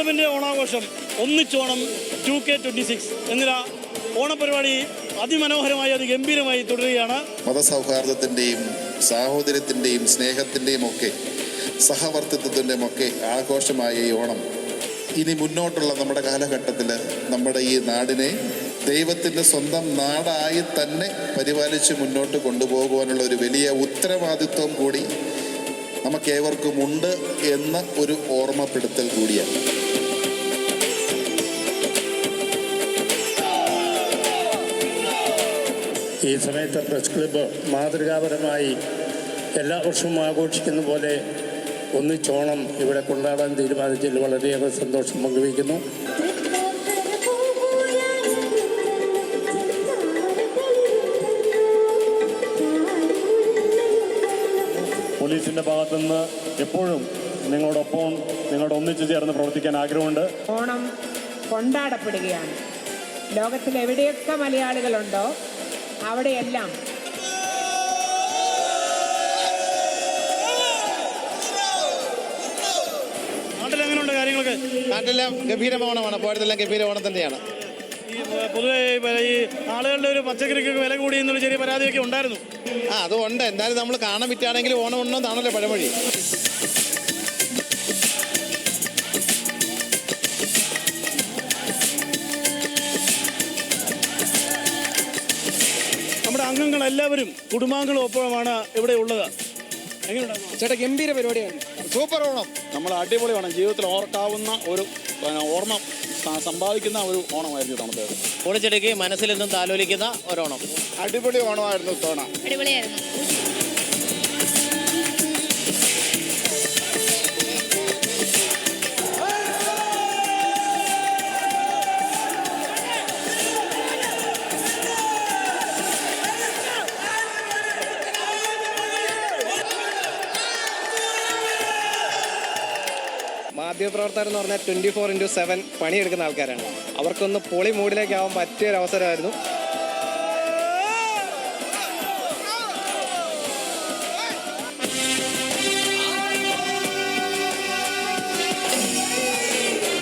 ക്ലബിൻ്റെ ഓണാഘോഷം ഒന്നിച്ചോണം 2K26 എന്നിവ ഓണപരിപാടി അതിമനോഹരമായി അതിഗംഭീരമായി തുടരുകയാണ്. മതസൗഹാർദ്ദത്തിൻ്റെയും സാഹോദര്യത്തിൻ്റെയും സ്നേഹത്തിൻ്റെയും ഒക്കെ സഹവർത്തിത്വത്തിൻ്റെയും ഒക്കെ ആഘോഷമായ ഈ ഓണം ഇനി മുന്നോട്ടുള്ള നമ്മുടെ കാലഘട്ടത്തിൽ നമ്മുടെ ഈ നാടിനെ ദൈവത്തിൻ്റെ സ്വന്തം നാടായി തന്നെ പരിപാലിച്ച് മുന്നോട്ട് കൊണ്ടുപോകുവാനുള്ള ഒരു വലിയ ഉത്തരവാദിത്വം കൂടി നമുക്കേവർക്കും ഉണ്ട് എന്ന ഒരു ഓർമ്മപ്പെടുത്തൽ കൂടിയാണ്. ഈ സമയത്ത് പ്രസ് ക്ലബ്ബ് മാതൃകാപരമായി എല്ലാ വർഷവും ആഘോഷിക്കുന്ന പോലെ ഒന്നിച്ചോണം ഇവിടെ കൊണ്ടാടാൻ തീരുമാനിച്ചതിൽ വളരെയേറെ സന്തോഷം പങ്കുവയ്ക്കുന്നു. പോലീസിൻ്റെ ഭാഗത്തുനിന്ന് എപ്പോഴും നിങ്ങളോടൊപ്പം നിങ്ങളോട് ഒന്നിച്ചു ചേർന്ന് പ്രവർത്തിക്കാൻ ആഗ്രഹമുണ്ട്. ഓണം കൊണ്ടാടപ്പെടുകയാണ്. ലോകത്തിൽ എവിടെയൊക്കെ മലയാളികളുണ്ടോ അവിടെയെല്ലാം നാട്ടിലെങ്ങനെയുണ്ട് കാര്യങ്ങളൊക്കെ? നാട്ടിലെല്ലാം ഗംഭീര ഓണമാണ്. പോയതെല്ലാം ഗംഭീര ഓണം തന്നെയാണ്. ഈ പൊതുവെ ഈ ആളുകളുടെ ഒരു പച്ചക്കറിക്കൊക്കെ വില കൂടി എന്നൊരു ചെറിയ പരാതിയൊക്കെ ഉണ്ടായിരുന്നു. അതുകൊണ്ട് എന്തായാലും നമ്മൾ കാണാൻ പറ്റുകയാണെങ്കിൽ ഓണം ഉണ്ടെന്നാണല്ലോ പഴമൊഴി. നമ്മുടെ അംഗങ്ങളെല്ലാവരും കുടുംബാംഗങ്ങളും ഒപ്പമാണ് ഇവിടെ ഉള്ളത്. എങ്ങനെയുണ്ടായിരുന്നു ചേട്ടാ? ഗംഭീര പരിപാടിയാണ്. സൂപ്പർ ഓണം. നമ്മൾ അടിപൊളി ഓണം, ജീവിതത്തിൽ ഓർക്കാവുന്ന ഒരു ഓർമ്മ സമ്പാദിക്കുന്ന ഒരു ഓണമായിരുന്നു തണുത്തേത്. പൊളിച്ചെടുക്കുകയും മനസ്സിൽ നിന്നും താലോലിക്കുന്ന ഒരോണം. അടിപൊളി ഓണമായിരുന്നു തോണ. അടിപൊളിയായിരുന്നു. മാധ്യമപ്രവർത്തകർ എന്ന് പറഞ്ഞാൽ 24/7 പണിയെടുക്കുന്ന ആൾക്കാരാണ്. അവർക്കൊന്ന് പൊളി മൂഡിലേക്കാവാൻ പറ്റിയൊരവസരമായിരുന്നു.